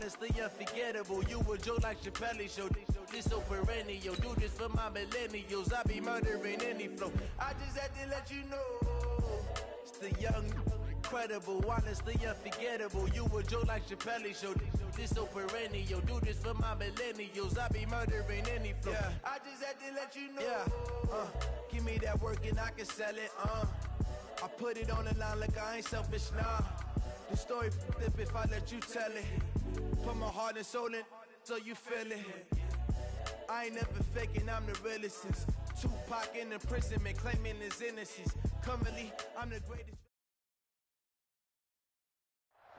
honestly unforgettable. You a joke like Chappelle Show. This so perennial. Do this for my millennials. I be murdering any flow. I just had to let you know. It's the young, incredible, honestly unforgettable. You a joke like Chappelle Show. This so perennial. Do this for my millennials. I be murdering any flow. Yeah. I just had to let you know. Yeah. Give me that work and I can sell it. I put it on the line like I ain't selfish, nah. The story flip if I let you tell it. Put my heart and soul in so you feel it. I ain't never faking, I'm the realest since Tupac in imprisonment, claiming his innocence. Currently, I'm the greatest.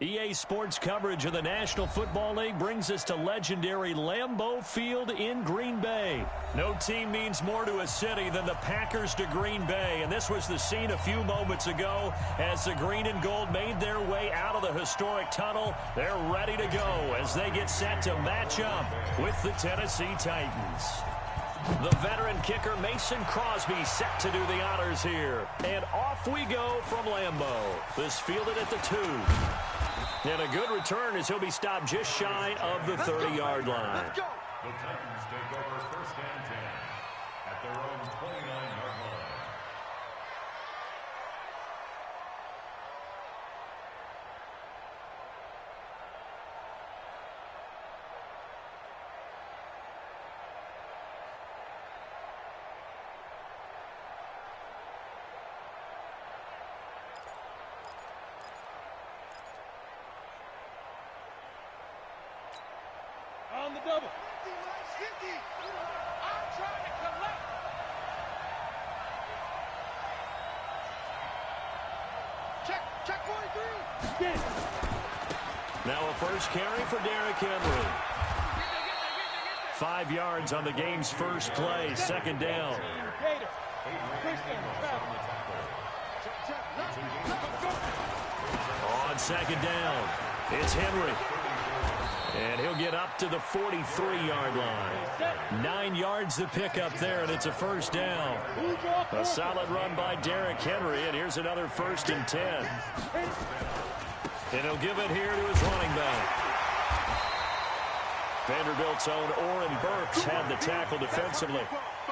EA Sports coverage of the National Football League brings us to legendary Lambeau Field in Green Bay. No team means more to a city than the Packers to Green Bay, and this was the scene a few moments ago as the green and gold made their way out of the historic tunnel. They're ready to go as they get set to match up with the Tennessee Titans. The veteran kicker Mason Crosby set to do the honors here. And off we go from Lambeau. This fielded at the 2. And a good return as he'll be stopped just shy of the 30-yard line. The Titans take over first and 10 at their own 29-yard line. On the double. 50. I'm trying to collect. Check 43. Get it. Now a first carry for Derrick Henry. 5 yards on the game's first play, second down. On second down, it's Henry. And he'll get up to the 43-yard line. 9 yards to pick up there, and it's a first down. A solid run by Derrick Henry, and here's another 1st and 10. And he'll give it here to his running back. Vanderbilt's own Oren Burks had the tackle defensively.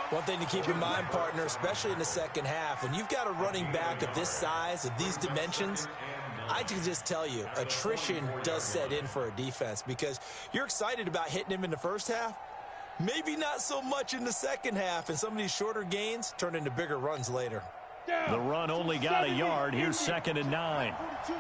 One thing to keep in mind, partner, especially in the second half, when you've got a running back of this size, of these dimensions, I can just tell you, attrition does set in for a defense because you're excited about hitting him in the first half. Maybe not so much in the second half, and some of these shorter gains turn into bigger runs later. The run only got a yard. Here's 2nd and 9. Watch the out.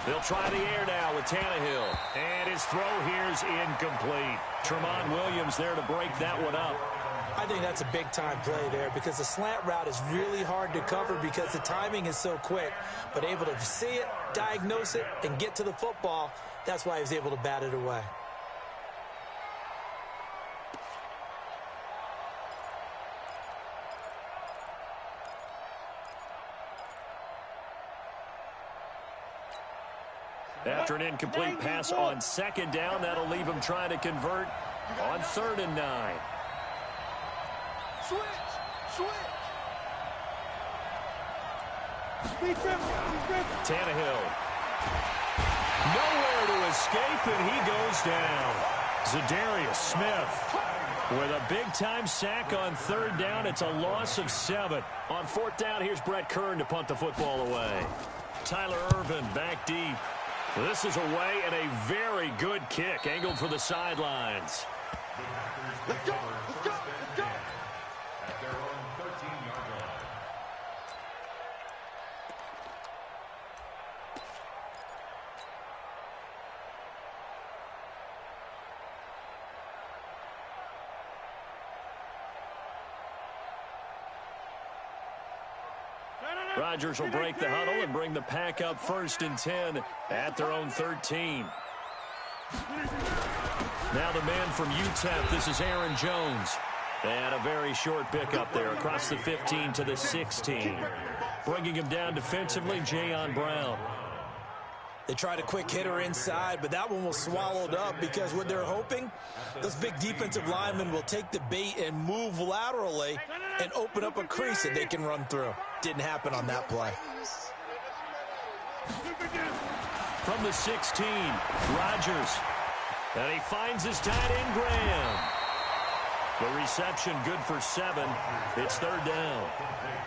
They'll try the air now with Tannehill. And his throw here's incomplete. Tremont Williams there to break that one up. I think that's a big-time play there because the slant route is really hard to cover because the timing is so quick. But able to see it, diagnose it, and get to the football, that's why he was able to bat it away. After an incomplete pass on second down, that'll leave him trying to convert on 3rd and 9. Switch. Tannehill. Nowhere to escape, and he goes down. Zadarius Smith with a big-time sack on 3rd down. It's a loss of 7. On 4th down, here's Brett Kern to punt the football away. Tyler Ervin back deep. This is away and a very good kick angled for the sidelines. Let's go. At their own 13-yard line. Rodgers will break the huddle and bring the pack up 1st and 10 at their own 13. Now the man from UTEP, this is Aaron Jones. And a very short pickup there across the 15 to the 16. Bringing him down defensively, Jayon Brown. They tried a quick hitter inside, but that one was swallowed up because what they're hoping, those big defensive linemen will take the bait and move laterally and open up a crease that they can run through. Didn't happen on that play. From the 16, Rodgers. And he finds his tight end, Graham. The reception good for 7. It's third down.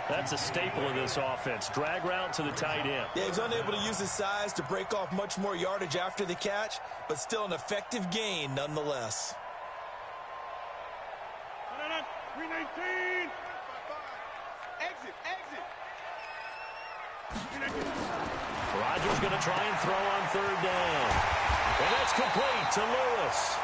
That's a staple of this offense. Drag route to the tight end. Yeah, he's unable to use his size to break off much more yardage after the catch, but still an effective gain nonetheless. 319. Exit. Rodgers going to try and throw on third down. And that's complete to Lewis.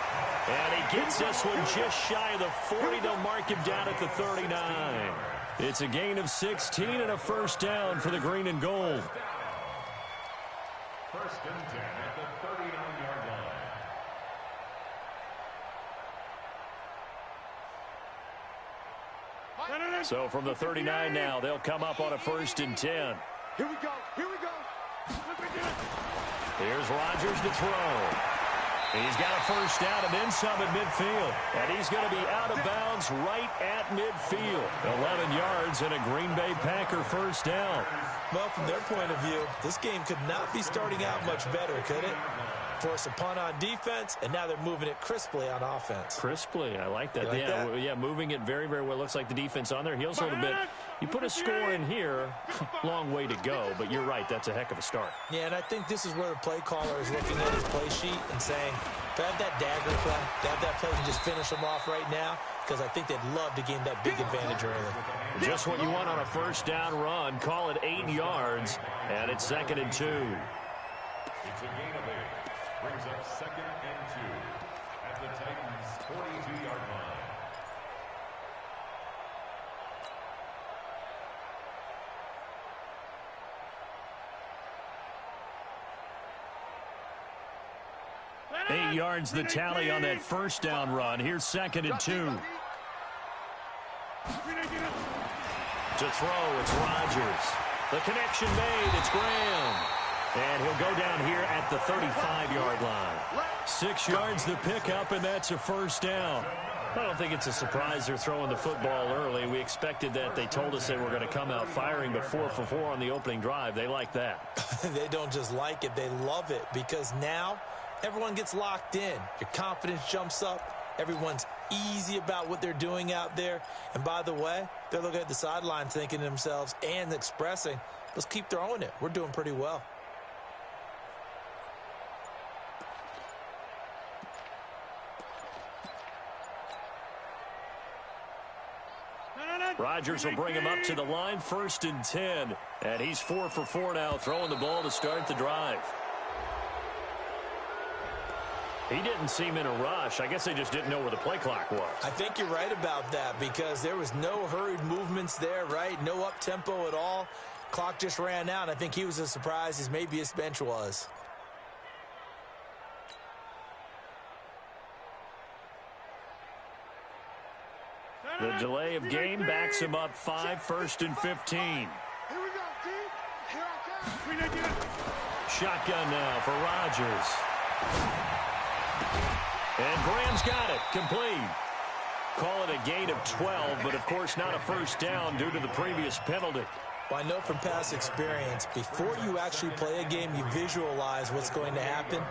And he gets this one just shy of the 40. They'll mark him down at the 39. It's a gain of 16 and a first down for the green and gold. First and 10 at the 39-yard line. So from the 39 now, they'll come up on a first and 10. Here we go. Here's Rodgers to throw. He's got a first down and then some at midfield. And he's going to be out of bounds right at midfield. 11 yards and a Green Bay Packer first down. Well, from their point of view, this game could not be starting out much better, could it? Force a punt on defense, and now they're moving it crisply on offense. Crisply, I like that. Like that? Yeah, moving it very, very well. Looks like the defense on their heels a little bit. You put a score in here, long way to go, but you're right, that's a heck of a start. Yeah, and I think this is where the play caller is looking at his play sheet and saying, to have that dagger play, to have that play and just finish them off right now, because I think they'd love to gain that big advantage early. Just what you want on a first down run. Call it 8 yards, and it's 2nd and 2. It's a gain of 8. Brings up 2nd and 2 at the Titans' 42-yard line. Eight yards the tally on that first down run. Here's 2nd and 2. To throw, it's Rodgers. The connection made, it's Graham. And he'll go down here at the 35-yard line. 6 yards the pickup, and that's a first down. I don't think it's a surprise they're throwing the football early. We expected that. They told us they were going to come out firing, but 4 for 4 on the opening drive. They like that. They don't just like it, they love it, because now everyone gets locked in. Your confidence jumps up. Everyone's easy about what they're doing out there. And by the way, they're looking at the sideline thinking to themselves and expressing, let's keep throwing it. We're doing pretty well. Rodgers will bring him up to the line, 1st and 10. And he's 4 for 4 now, throwing the ball to start the drive. He didn't seem in a rush. I guess they just didn't know where the play clock was. I think you're right about that, because there was no hurried movements there, right? No up-tempo at all. Clock just ran out. I think he was as surprised as maybe his bench was. The delay of game backs him up 5, 1st and 15. Here we go, team. Here I come. Shotgun now for Rodgers. And Graham's got it. Complete. Call it a gain of 12, but of course not a first down due to the previous penalty. Well, I know from past experience, before you actually play a game, you visualize what's going to happen.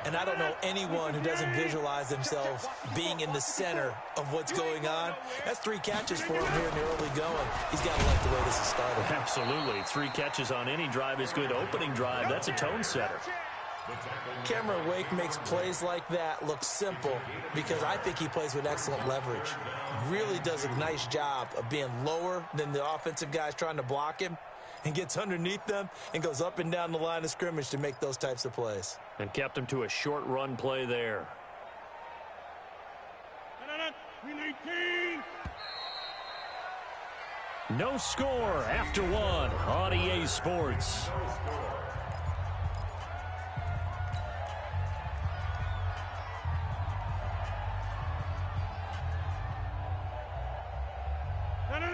And I don't know anyone who doesn't visualize themselves being in the center of what's going on. That's 3 catches for him here in the early going. He's got to like the way this is started. Absolutely. 3 catches on any drive is good. Opening drive, that's a tone setter. Cameron Wake makes plays like that look simple because I think he plays with excellent leverage. Really does a nice job of being lower than the offensive guys trying to block him and gets underneath them and goes up and down the line of scrimmage to make those types of plays. And kept him to a short run play there. No score after 1 on EA Sports.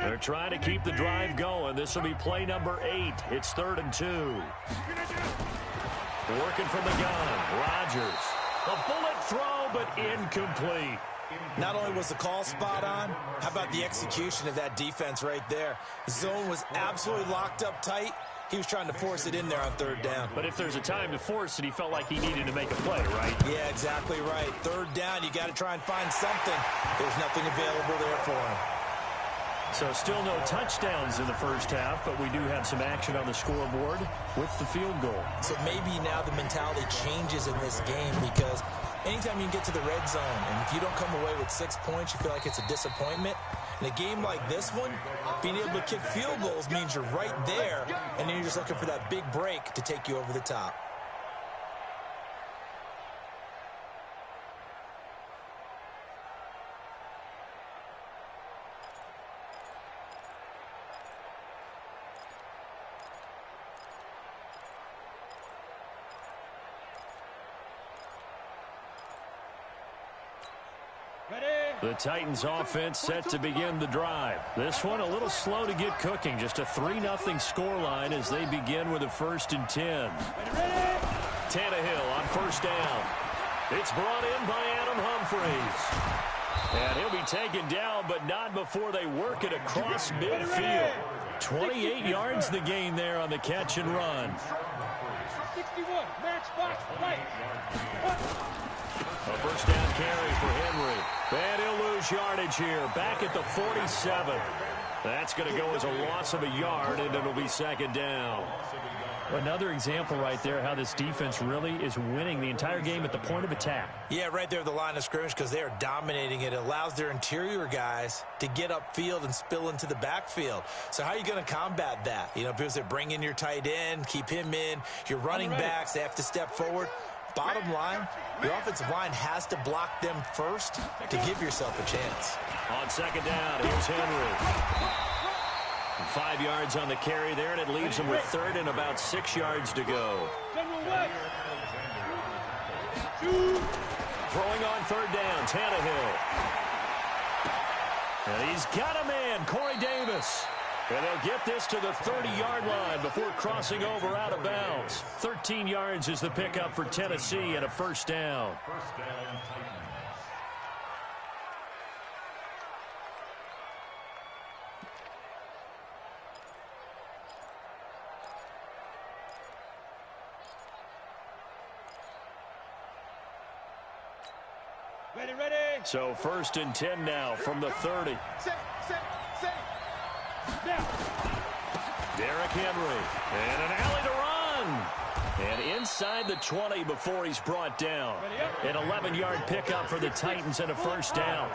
They're trying to keep the drive going. This will be play number 8. It's 3rd and 2. Working from the gun. Rodgers. A bullet throw, but incomplete. Not only was the call spot on, how about the execution of that defense right there? The zone was absolutely locked up tight. He was trying to force it in there on third down. But if there's a time to force it, he felt like he needed to make a play, right? Yeah, exactly right. Third down, you got to try and find something. There's nothing available there for him. So still no touchdowns in the first half, but we do have some action on the scoreboard with the field goal. So maybe now the mentality changes in this game because anytime you can get to the red zone, and if you don't come away with 6 points, you feel like it's a disappointment. In a game like this one, being able to kick field goals means you're right there, and then you're just looking for that big break to take you over the top. The Titans offense set to begin the drive. This one a little slow to get cooking. Just a 3-0 scoreline as they begin with a 1st and 10. Tannehill on first down. It's brought in by Adam Humphries. And he'll be taken down, but not before they work it across midfield. 28 yards the gain there on the catch and run. 61, match box, right. A first down carry for Henry. And he'll lose yardage here. Back at the 47. That's going to go as a loss of a yard, and it'll be 2nd down. Another example right there how this defense really is winning the entire game at the point of attack. Yeah, right there at the line of scrimmage because they are dominating it. It allows their interior guys to get upfield and spill into the backfield. So how are you going to combat that? You know, because they bring in your tight end, keep him in. Your running backs, they have to step forward. Bottom line, your offensive line has to block them first to give yourself a chance. On 2nd down, here's Henry. 5 yards on the carry there, and it leaves him with 3rd and about 6 yards to go. Throwing on 3rd down, Tannehill. And he's got a man, Corey Davis. And they'll get this to the 30-yard line before crossing over out of bounds. 13 yards is the pickup for Tennessee and a 1st down. First down, Titans. Ready. So 1st and 10 now from the 30. Set. Now. Derrick Henry. And an alley to run. And inside the 20 before he's brought down. An 11-yard pickup for the Titans and a 1st down.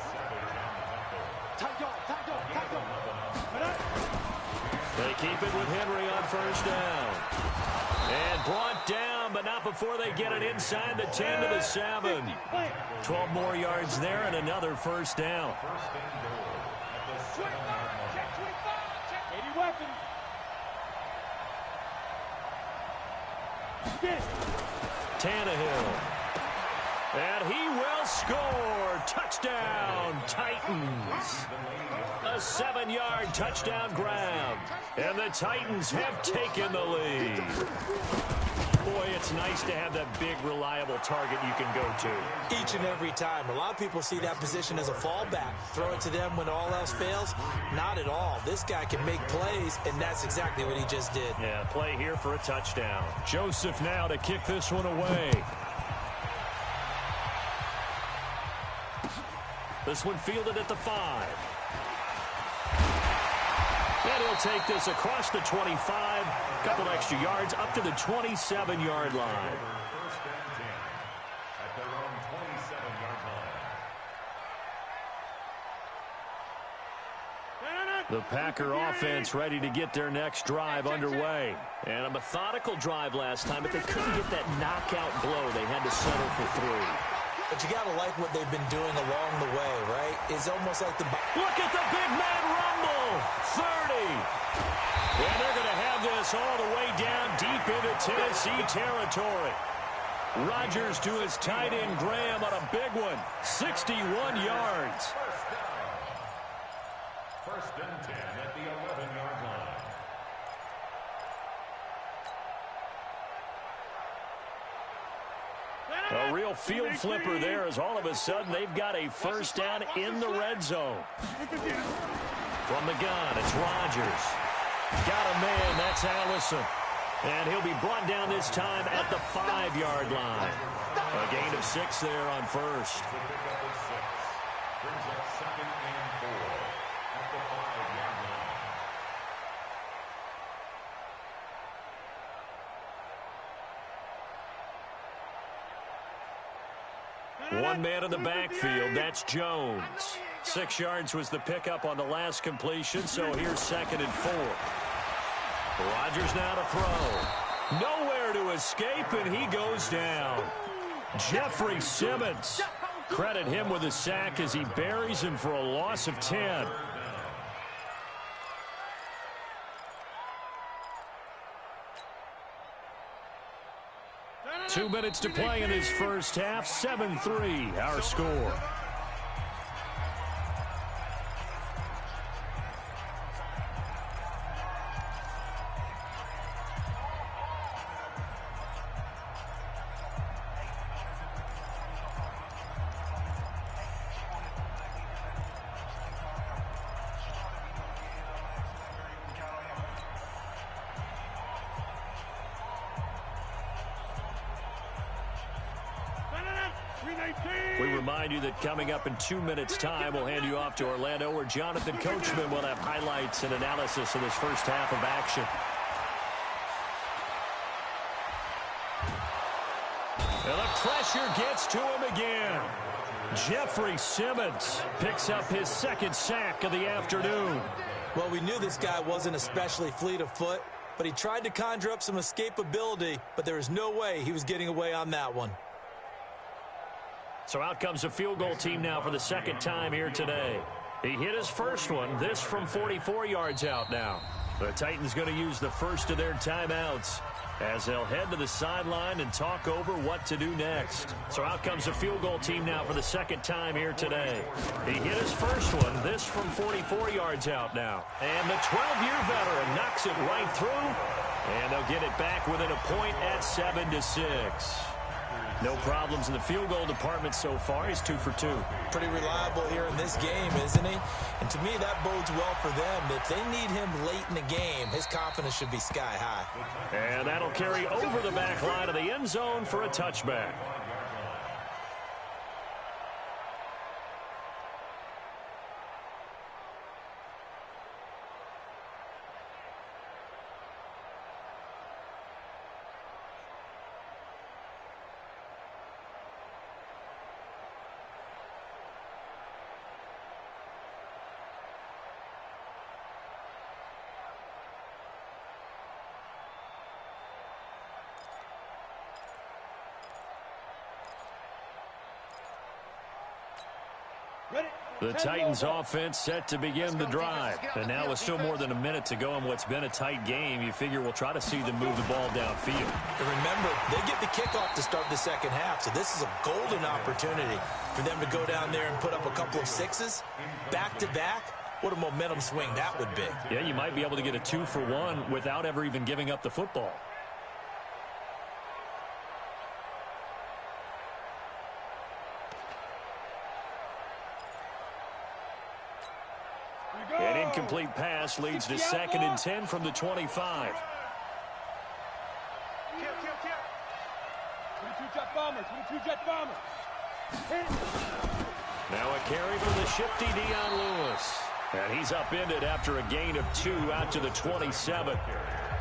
They keep it with Henry on 1st down. And brought down, but not before they get it inside the 10 to the 7. 12 more yards there and another 1st down. Tannehill. And he will score. Touchdown, Titans. A 7-yard touchdown grab. And the Titans have taken the lead. Boy, it's nice to have that big, reliable target you can go to. Each and every time. A lot of people see that position as a fallback. Throw it to them when all else fails. Not at all. This guy can make plays, and that's exactly what he just did. Yeah, play here for a touchdown. Joseph now to kick this one away. This one fielded at the 5. And he'll take this across the 25. Couple extra yards up to the 27-yard line. First and 10 at their own 27-yard line. The Packer offense ready to get their next drive underway. And a methodical drive last time, but they couldn't get that knockout blow. They had to settle for 3. But you got to like what they've been doing along the way, right? It's almost like the... Look at the big man rumble. 30. And they're going to have this all the way down deep into Tennessee territory. Rodgers to his tight end Graham on a big one. 61 yards. First and 10 at the 11-yard line. little field flipper there as all of a sudden they've got a first down in the red zone. From the gun, it's Rodgers. Got a man, that's Allison. And he'll be brought down this time at the 5-yard line. A gain of 6 there on first. Brings up 2nd and 4 at the 5-yard line. One man in the backfield, that's Jones. 6 yards was the pickup on the last completion, so here's 2nd and 4. Rodgers now to throw. Nowhere to escape, and he goes down. Jeffrey Simmons. Credit him with a sack as he buries him for a loss of 10. Two minutes to play in this first half. 7-3, our score. We remind you that coming up in 2 minutes' time, we'll hand you off to Orlando, where Jonathan Coachman will have highlights and analysis of this first half of action. And the pressure gets to him again. Jeffrey Simmons picks up his 2nd sack of the afternoon. Well, we knew this guy wasn't especially fleet of foot, but he tried to conjure up some escapability, but there was no way he was getting away on that one. So out comes the field goal team now for the 2nd time here today. He hit his first one, this from 44 yards out now. The Titans going to use the first of their timeouts as they'll head to the sideline and talk over what to do next. So out comes the field goal team now for the 2nd time here today. He hit his first one, this from 44 yards out now. And the 12-year veteran knocks it right through, and they'll get it back within a point at 7-6. No problems in the field goal department so far. He's 2 for 2. Pretty reliable here in this game, isn't he? And to me, that bodes well for them. If they need him late in the game, his confidence should be sky high. And that'll carry over the back line of the end zone for a touchback. The Titans offense set to begin the drive. And now with still more than a minute to go in what's been a tight game, you figure we'll try to see them move the ball downfield. And remember, they get the kickoff to start the 2nd half, so this is a golden opportunity for them to go down there and put up a couple of 6s back-to-back. What a momentum swing that would be. Yeah, you might be able to get a 2-for-1 without ever even giving up the football. An incomplete pass leads to 2nd and 10 from the 25. 22-jet bomber. Now a carry for the shifty Dion Lewis. And he's upended after a gain of 2 out to the 27.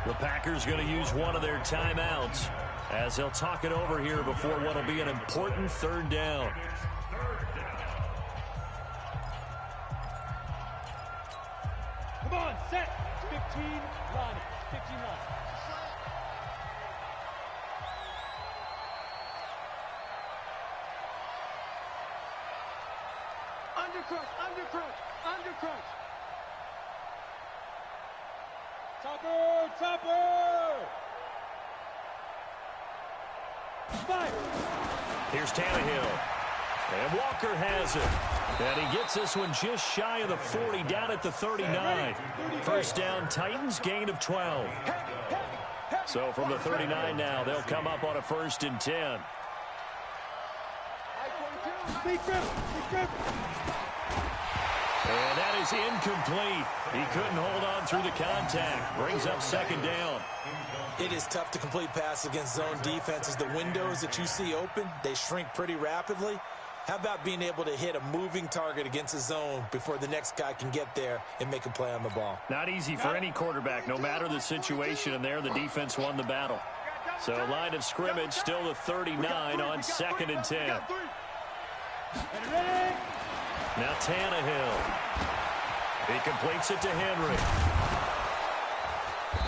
The Packers going to use one of their timeouts as they'll talk it over here before what will be an important 3rd down. Come on, set. 15 line. 15 line. Under crunch. Topper. Fire. Here's Tannehill. And Walker has it. And he gets this one just shy of the 40, down at the 39. First down, Titans, gain of 12. So from the 39 now, they'll come up on a 1st and 10. And that is incomplete. He couldn't hold on through the contact. Brings up second down. It is tough to complete passes against zone defenses. The windows that you see open, they shrink pretty rapidly. How about being able to hit a moving target against a zone before the next guy can get there and make a play on the ball? Not easy for any quarterback, no matter the situation. And there, the defense won the battle. So line of scrimmage, still the 39 on 2nd and 10. Now Tannehill. He completes it to Henry.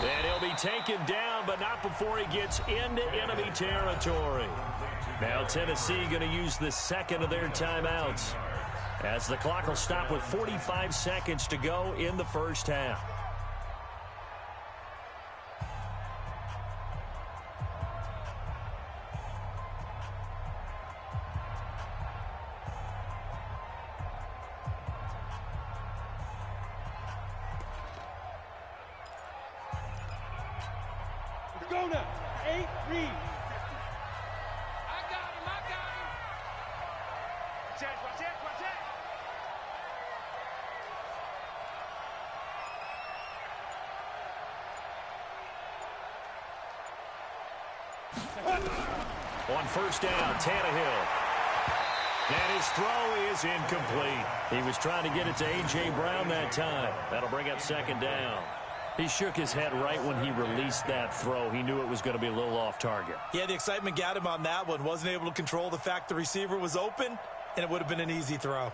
And he'll be taken down, but not before he gets into enemy territory. Now Tennessee going to use the second of their timeouts, as the clock will stop with 45 seconds to go in the first half. Go now. 8, read. I got him. Watch it. On first down, Tannehill. And his throw is incomplete. He was trying to get it to A.J. Brown that time. That'll bring up second down. He shook his head right when he released that throw. He knew it was going to be a little off target. Yeah, the excitement got him on that one. Wasn't able to control the fact the receiver was open, and it would have been an easy throw.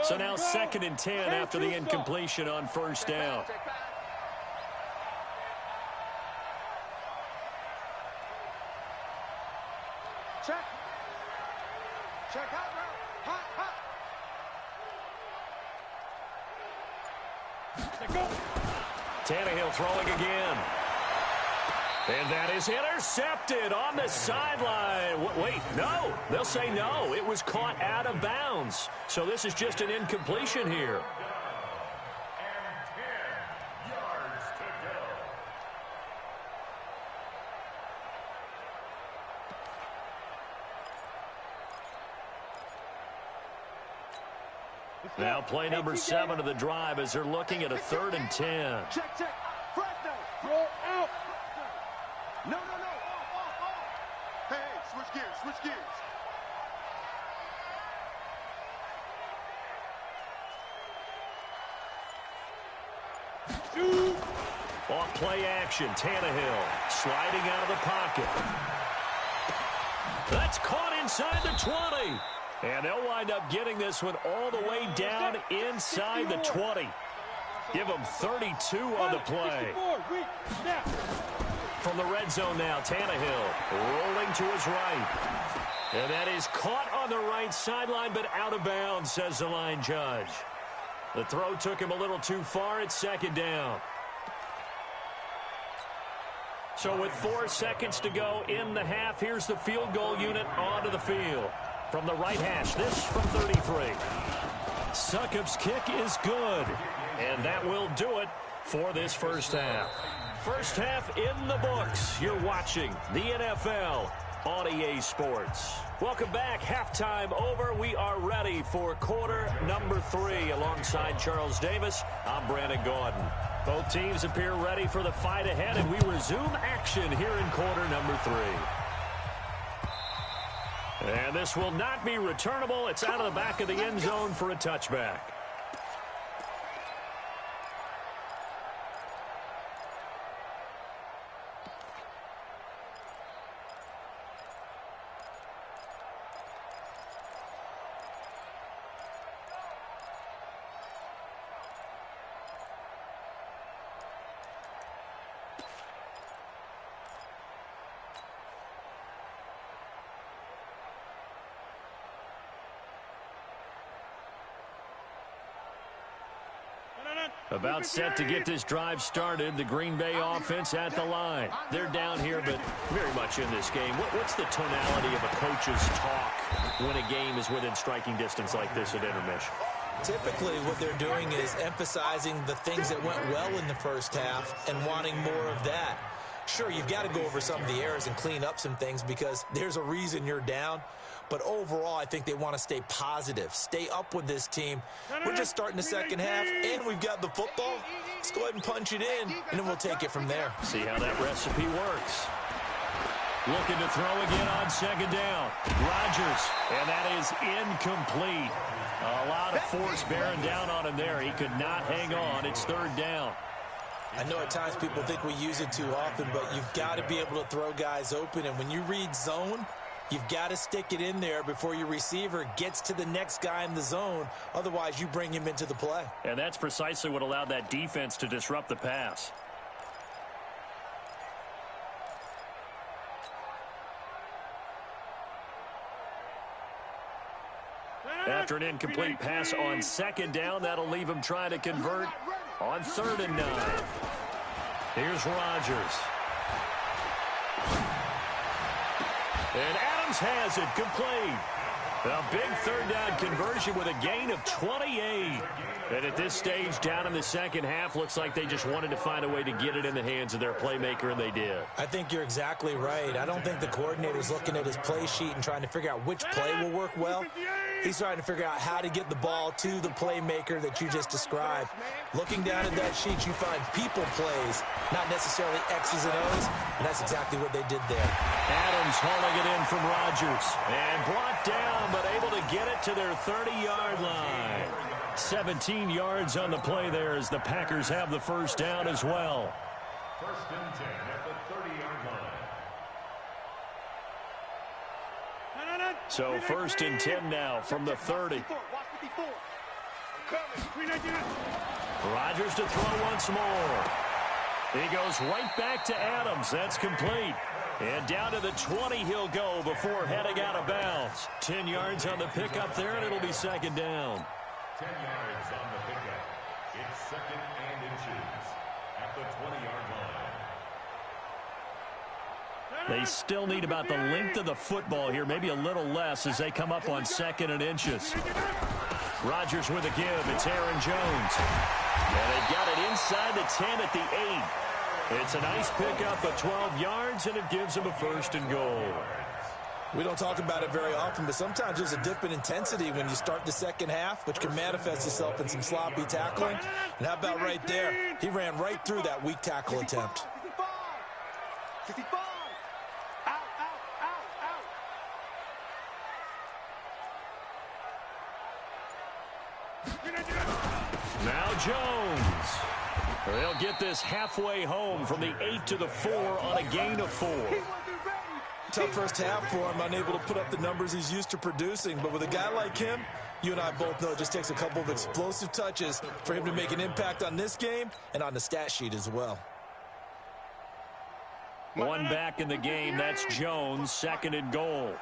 So now 2nd and 10 after the incompletion on first down. Check. Check hot route. Hot. Tannehill throwing again. And that is intercepted on the sideline. Wait, no. They'll say no. It was caught out of bounds. So this is just an incompletion here. And 10 yards to go. Now play number 7 of the drive as they're looking at a 3rd and 10. Check. Fresno. Throw out. No. Hey, switch gears. Shoot. Off play action, Tannehill sliding out of the pocket. That's caught inside the 20. And they'll wind up getting this one all the way down inside the 20. Give them 32 on the play. From the red zone now, Tannehill rolling to his right. And that is caught on the right sideline, but out of bounds, says the line judge. The throw took him a little too far. It's 2nd down. So with 4 seconds to go in the half, here's the field goal unit onto the field. From the right hash, this from 33. Succop's kick is good. And that will do it for this first half. First half in the books. You're watching the NFL on EA Sports. Welcome back. Halftime over. We are ready for quarter number 3. Alongside Charles Davis, I'm Brandon Gordon. Both teams appear ready for the fight ahead, and we resume action here in quarter number 3. And this will not be returnable. It's out of the back of the end zone for a touchback. About set to get this drive started. The Green Bay offense at the line. They're down here, but very much in this game. What's the tonality of a coach's talk when a game is within striking distance like this at intermission? Typically, what they're doing is emphasizing the things that went well in the first half and wanting more of that. Sure, you've got to go over some of the errors and clean up some things because there's a reason you're down. But overall, I think they want to stay positive, stay up with this team. We're just starting the second half, and we've got the football. Let's go ahead and punch it in, and then we'll take it from there. See how that recipe works. Looking to throw again on second down. Rodgers, and that is incomplete. A lot of force bearing down on him there. He could not hang on. It's third down. I know at times people think we use it too often, but you've got to be able to throw guys open. And when you read zone, you've got to stick it in there before your receiver gets to the next guy in the zone. Otherwise, you bring him into the play. And that's precisely what allowed that defense to disrupt the pass. After an incomplete pass on second down, that'll leave him trying to convert on 3rd and 9. Here's Rodgers. And Adams has it complete. A big third down conversion with a gain of 28. And at this stage, down in the second half, looks like they just wanted to find a way to get it in the hands of their playmaker, and they did. I think you're exactly right. I don't think the coordinator's looking at his play sheet and trying to figure out which play will work well. He's trying to figure out how to get the ball to the playmaker that you just described. Looking down at that sheet, you find people plays, not necessarily X's and O's, and that's exactly what they did there. Adams hauling it in from Rodgers, and brought down, but able to get it to their 30-yard line. 17 yards on the play there as the Packers have the first down as well. 1st and 10 at the 30-yard line. So 1st and 10 now from the 30. Rodgers to throw once more. He goes right back to Adams. That's complete. And down to the 20 he'll go before heading out of bounds. 10 yards on the pickup there, and it'll be second down. 10 yards on the pickup. It's 2nd and inches at the 20-yard line. They still need about the length of the football here, maybe a little less as they come up on 2nd and inches. Rodgers with a give. It's Aaron Jones. And they've got it inside the 10 at the 8. It's a nice pickup of 12 yards, and it gives them a 1st and goal. We don't talk about it very often, but sometimes there's a dip in intensity when you start the second half, which can manifest itself in some sloppy tackling. And how about right there? He ran right through that weak tackle attempt. Now Jones. They'll get this halfway home from the 8 to the 4 on a gain of 4. Tough first half for him, unable to put up the numbers he's used to producing. But with a guy like him, you and I both know it just takes a couple of explosive touches for him to make an impact on this game and on the stat sheet as well. One back in the game. That's Jones, 2nd and goal.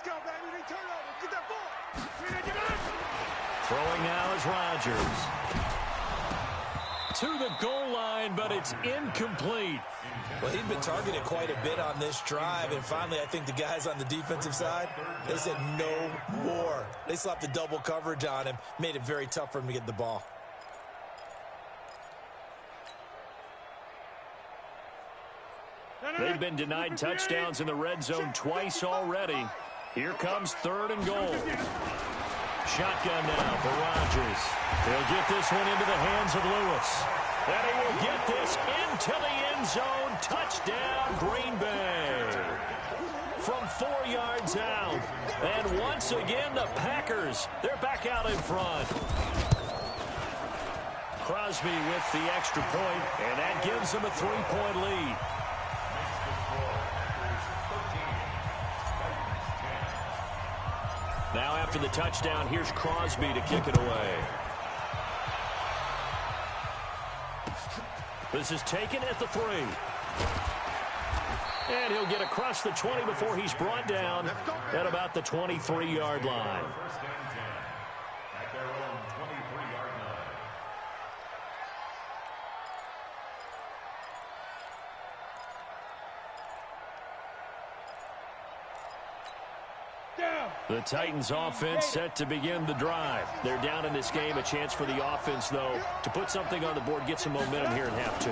Throwing now is Rodgers. To the goal line, but it's incomplete. Well, he'd been targeted quite a bit on this drive, and finally I think the guys on the defensive side, they said no more. They slapped the double coverage on him, made it very tough for him to get the ball. They've been denied touchdowns in the red zone twice already. Here comes 3rd and goal. Shotgun now for Rodgers. He'll get this one into the hands of Lewis. And he will get this into the end zone. Touchdown, Green Bay. From 4 yards out. And once again, the Packers, they're back out in front. Crosby with the extra point, and that gives them a 3-point lead. Now after the touchdown, here's Crosby to kick it away. This is taken at the 3. And he'll get across the 20 before he's brought down at about the 23-yard line. 1st and 10 at their own 23-yard line. The Titans offense set to begin the drive. They're down in this game. A chance for the offense, though, to put something on the board, get some momentum here in half 2.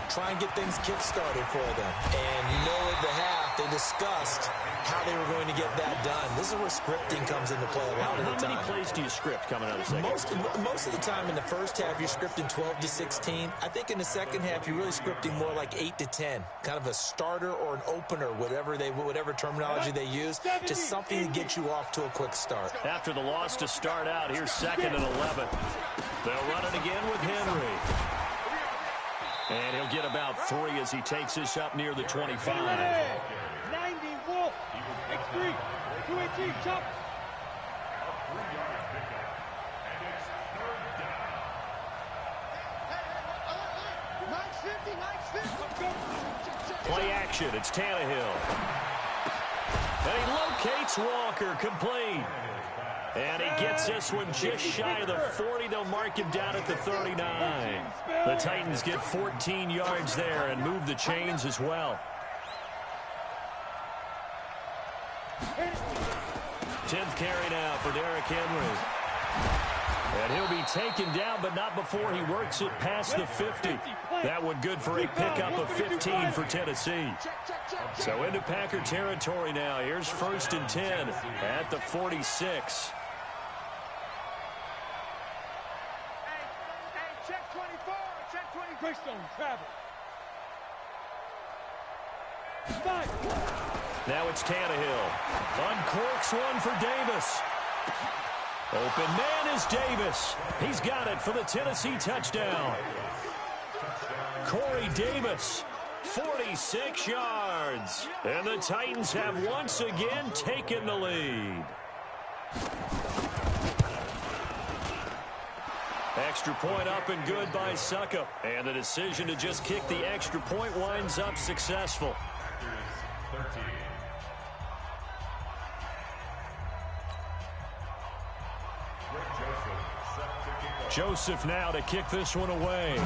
try and get things kick-started for them. And you know at the half, they discussed how they were going to get that done. This is where scripting comes into play a lot of the time. How many plays do you script coming out of the second? Most of the time in the first half, you're scripting 12 to 16. I think in the second half, you're really scripting more like 8 to 10. Kind of a starter or an opener, whatever terminology they use. Just something to get you off to a quick start. After the loss to start out, here's 2nd and 11. They'll run it again with Henry. And he'll get about 3 as he takes this up near the 25. 90, Wolf. X3. 218, chop. Play action. It's Tannehill. And he locates Walker, complete. And he gets this one just shy of the 40. They'll mark him down at the 39. The Titans get 14 yards there and move the chains as well. 10th carry now for Derrick Henry. And he'll be taken down, but not before he works it past the 50. That one good for a pickup of 15 for Tennessee. So into Packer territory now. Here's 1st and 10 at the 46. Check 24, check 20. Greystone, travel. 5. Now it's Tannehill. Uncorks one for Davis. Open man is Davis. He's got it for the Tennessee touchdown. Corey Davis, 46 yards. And the Titans have once again taken the lead. Extra point up and good by Suckup. And the decision to just kick the extra point winds up successful. Joseph now to kick this one away.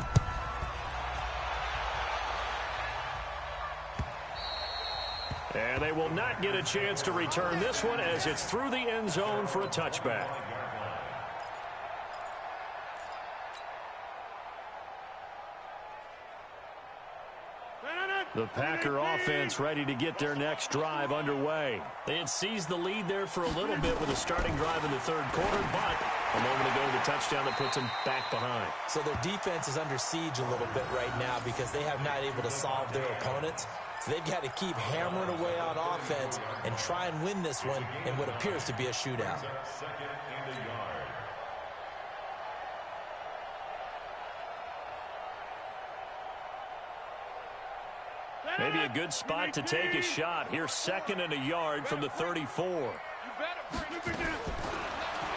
And they will not get a chance to return this one as it's through the end zone for a touchback. The Packer offense ready to get their next drive underway. They had seized the lead there for a little bit with a starting drive in the 3rd quarter, but a moment ago the touchdown that puts them back behind. So their defense is under siege a little bit right now because they have not able to solve their opponents. So they've got to keep hammering away on offense and try and win this one in what appears to be a shootout. Maybe a good spot to take a shot. Here's 2nd and a yard from the 34.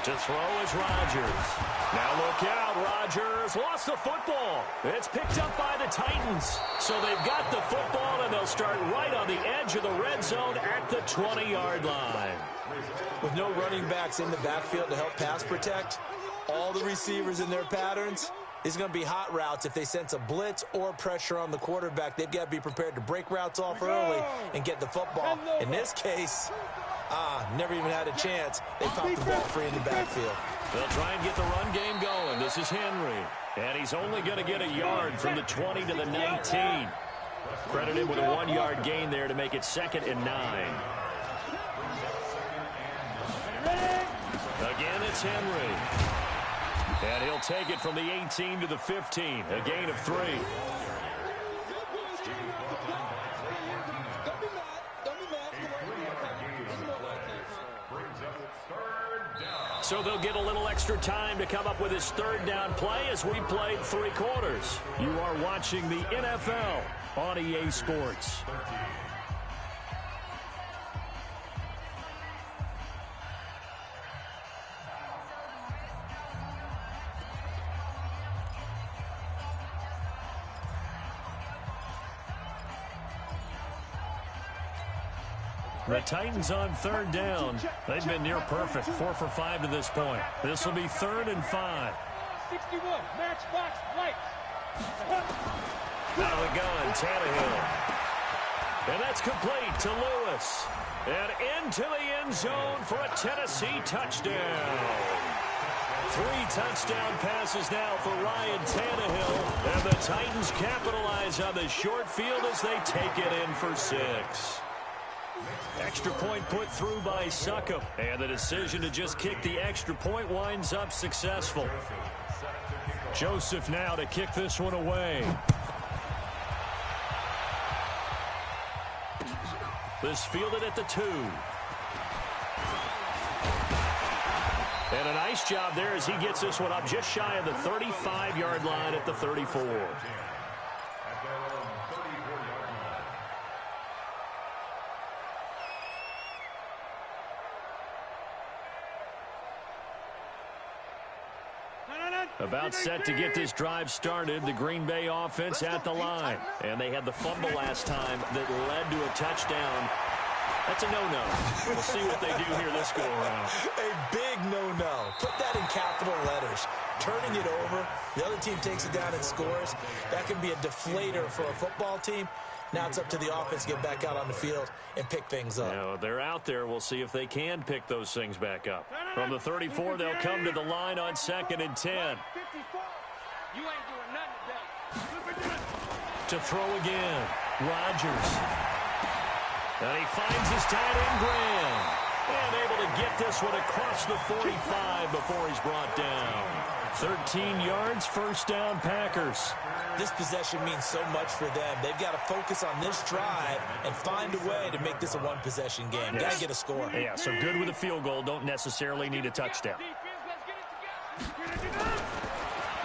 To throw is Rodgers. Now look out, Rodgers lost the football. It's picked up by the Titans. So they've got the football, and they'll start right on the edge of the red zone at the 20-yard line. With no running backs in the backfield to help pass protect, all the receivers in their patterns, it's going to be hot routes. If they sense a blitz or pressure on the quarterback, they've got to be prepared to break routes off early and get the football. In this case, never even had a chance. They popped the ball free in the backfield. They'll try and get the run game going. This is Henry. And he's only going to get a yard from the 20 to the 19. Credited with a 1-yard gain there to make it 2nd and 9. Again, it's Henry. And he'll take it from the 18 to the 15. A gain of 3. So they'll get a little extra time to come up with his 3rd down play as we played 3 quarters. You are watching the NFL on EA Sports. The Titans on 3rd down. They've been near perfect, 4 for 5 to this point. This will be 3rd and 5. 61, matchbox, lights. Out of the gun, Tannehill. And that's complete to Lewis. And into the end zone for a Tennessee touchdown. 3 touchdown passes now for Ryan Tannehill. And the Titans capitalize on the short field as they take it in for 6. Extra point put through by Succop. And the decision to just kick the extra point winds up successful. Joseph now to kick this one away. This fielded at the 2. And a nice job there as he gets this one up just shy of the 35-yard line at the 34. About set to get this drive started, the Green Bay offense at the line. And they had the fumble last time that led to a touchdown. That's a no-no. We'll see what they do here this go-around. A big no-no. Put that in capital letters. Turning it over, the other team takes it down and scores. That can be a deflator for a football team. Now it's up to the offense to get back out on the field and pick things up. Now, they're out there. We'll see if they can pick those things back up. From the 34, they'll come to the line on 2nd and 10. You ain't doing nothing today. To throw again, Rodgers. And he finds his tight end, Graham. And able to get this one across the 45 before he's brought down. 13 yards, first down, Packers. This possession means so much for them. They've got to focus on this drive and find a way to make this a one-possession game. Got to get a score. Yeah, so good with a field goal. Don't necessarily need a touchdown.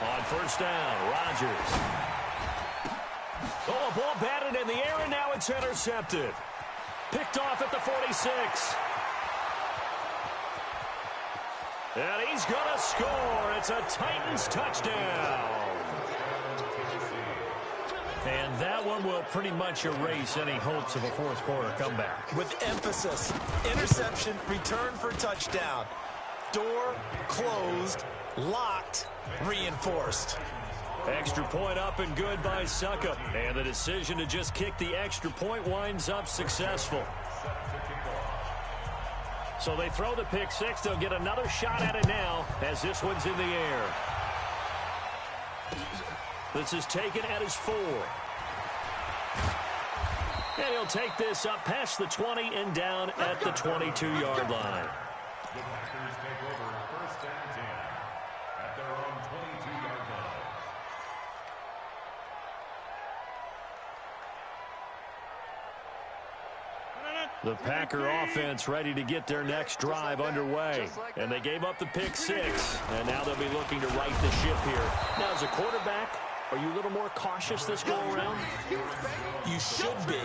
On first down, Rodgers. Oh, a ball batted in the air, and now it's intercepted. Picked off at the 46. And he's going to score. It's a Titans touchdown. And that one will pretty much erase any hopes of a fourth quarter comeback. With emphasis, interception, return for touchdown. Door closed, locked, reinforced. Extra point up and good by Succop. And the decision to just kick the extra point winds up successful. So they throw the pick 6. They'll get another shot at it now as this one's in the air. This is taken at his 4. And he'll take this up past the 20 and down at the 22-yard line. The Packers take over first and 10 at their own 22-yard line. The Packer offense ready to get their next drive underway. And they gave up the pick 6. And now they'll be looking to right the ship here. Now, as a quarterback, are you a little more cautious this go-around? You should be,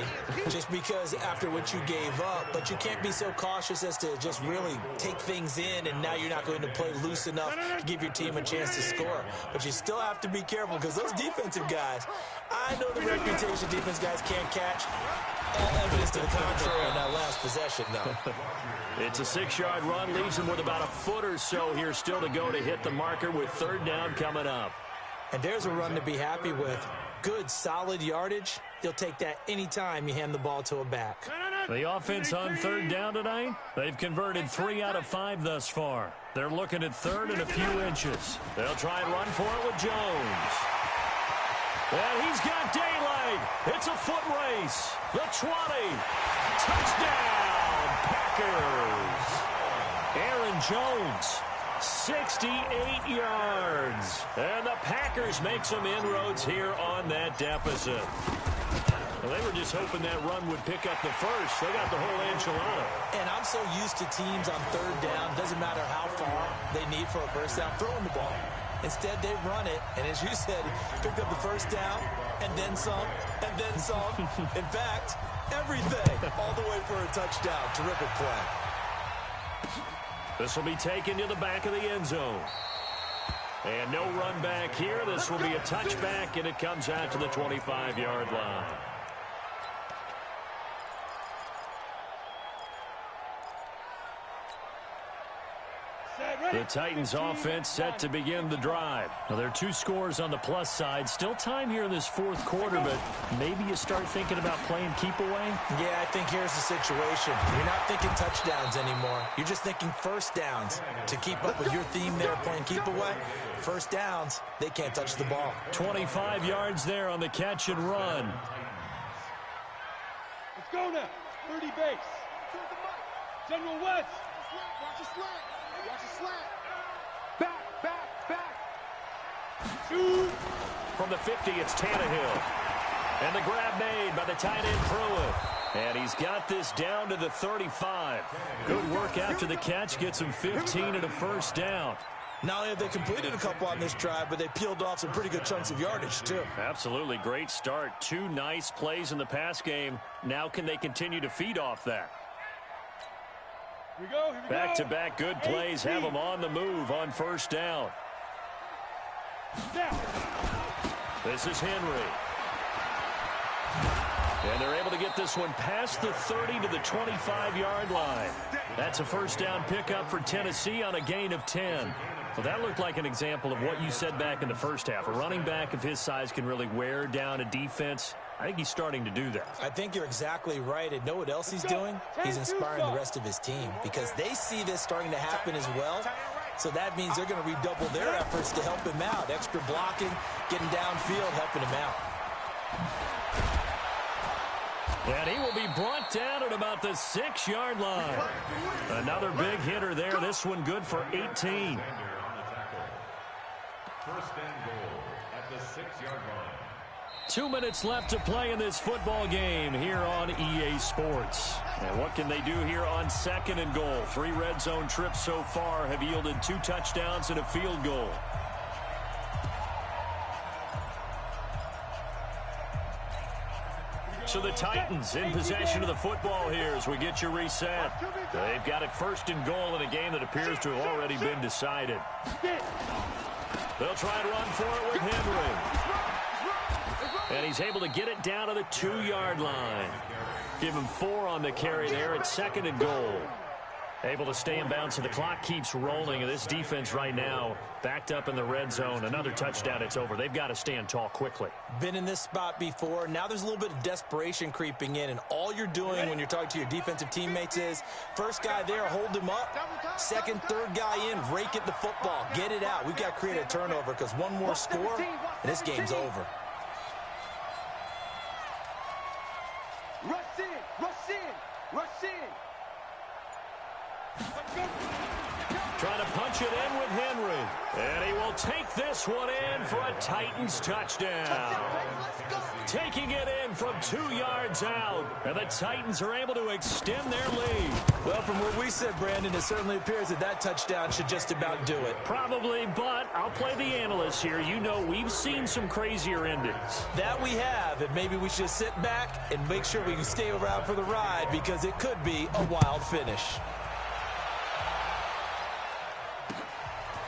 just because after what you gave up. But you can't be so cautious as to just really take things in, and now you're not going to play loose enough to give your team a chance to score. But you still have to be careful, because those defensive guys, I know the reputation defense guys can't catch. All evidence to the contrary on that last possession, though. It's a 6-yard run, leaves him with about a foot or so here still to go to hit the marker with third down coming up. And there's a run to be happy with. Good, solid yardage. You'll take that anytime you hand the ball to a back. The offense on third down tonight, they've converted 3 out of 5 thus far. They're looking at third and a few inches. They'll try and run for it with Jones. And he's got daylight. It's a foot race. The 20. Touchdown, Packers. Aaron Jones, 68 yards. And the Packers make some inroads here on that deficit. Well, they were just hoping that run would pick up the first. They got the whole enchilada. And I'm so used to teams on third down, doesn't matter how far they need for a first down, throwing the ball. Instead, they run it, and as you said, picked up the first down, and then some, and then some. In fact, everything, all the way for a touchdown. Terrific play. This will be taken to the back of the end zone. And no run back here. This will be a touchback, and it comes out to the 25-yard line. Set, ready. The Titans offense set to begin the drive. Now, there are 2 scores on the plus side. Still time here in this fourth quarter, but maybe you start thinking about playing keep away? Yeah, I think here's the situation. You're not thinking touchdowns anymore. You're just thinking first downs. To keep up with your theme there, playing keep away, first downs, they can't touch the ball. 25 yards there on the catch and run. Let's go now. 30 base. General West. Watch a slant. Watch a slant. Back. Shoot. From the 50, it's Tannehill. And the grab made by the tight end Pruitt. And he's got this down to the 35. Good work after the catch. Gets him 15 and a first down. Not only have they completed a couple on this drive, but they peeled off some pretty good chunks of yardage, too. Absolutely. Great start. 2 nice plays in the pass game. Now can they continue to feed off that? Here we go. Back-to-back good plays have them on the move on first down. Now. This is Henry. And they're able to get this one past the 30 to the 25-yard line. That's a first down pickup for Tennessee on a gain of 10. Well, that looked like an example of what you said back in the first half. A running back of his size can really wear down a defense. I think he's starting to do that. I think you're exactly right. And know what else he's doing? He's inspiring the rest of his team because they see this starting to happen as well. So that means they're going to redouble their efforts to help him out. Extra blocking, getting downfield, helping him out. And he will be brought down at about the 6-yard line. Another big hitter there. This one good for 18. First and goal at the 6-yard line. 2 minutes left to play in this football game here on EA Sports. And what can they do here on 2nd and goal? 3 red zone trips so far have yielded 2 touchdowns and a field goal. So the Titans in possession of the football here as we get you reset. They've got it 1st and goal in a game that appears to have already been decided. They'll try and run for it with Henry. And he's able to get it down to the 2-yard line. Give him 4 on the carry there at 2nd and goal. Able to stay in bounds, so the clock keeps rolling. And this defense right now backed up in the red zone. Another touchdown, it's over. They've got to stand tall quickly. Been in this spot before. Now there's a little bit of desperation creeping in. And all you're doing when you're talking to your defensive teammates is, first guy there, hold him up. Second, third guy in, rake at the football. Get it out. We've got to create a turnover because one more score, and this game's over. Rush in. Trying to punch it in with Henry. And he will take this one in for a Titans touchdown. Taking it in from 2 yards out. And the Titans are able to extend their lead. Well, from where we sit, Brandon, it certainly appears that that touchdown should just about do it. Probably, but I'll play the analyst here. You know we've seen some crazier endings. That we have, and maybe we should sit back and make sure we can stay around for the ride because it could be a wild finish.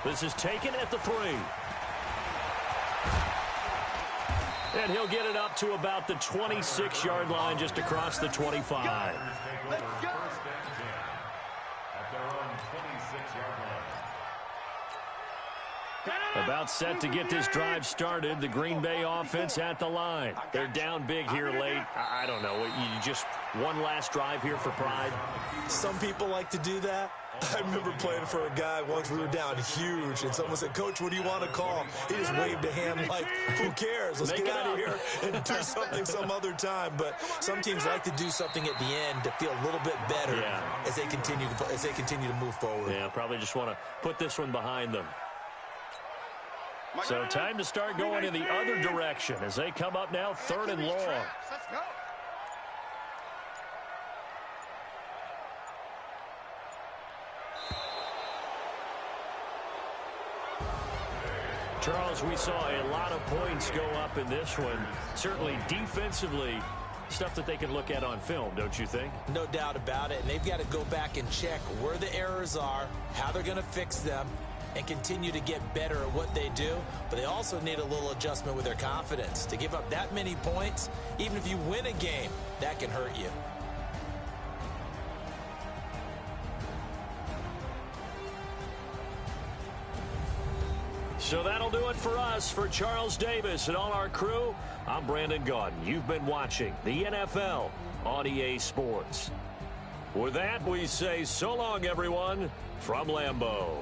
This is taken at the 3. And he'll get it up to about the 26-yard line, just across the 25. Let's go. At their own 26-yard line. About set to get this drive started. The Green Bay offense at the line. They're down big here late. I don't know. You just one last drive here for pride. Some people like to do that. I remember playing for a guy once. We were down huge, and someone said, "Coach, what do you want to call?" He just waved a hand like, "Who cares? Let's get out of here and do something some other time." But some teams like to do something at the end to feel a little bit better as they continue to move forward. Yeah, probably just want to put this one behind them. So time to start going in the other direction as they come up now 3rd and long. Let's go. Charles, we saw a lot of points go up in this one. Certainly defensively, stuff that they can look at on film, don't you think? No doubt about it. And they've got to go back and check where the errors are, how they're going to fix them, and continue to get better at what they do. But they also need a little adjustment with their confidence. To give up that many points, even if you win a game, that can hurt you. So that'll do it for us. For Charles Davis and all our crew, I'm Brandon Gaudin. You've been watching the NFL on EA Sports. With that, we say so long, everyone, from Lambeau.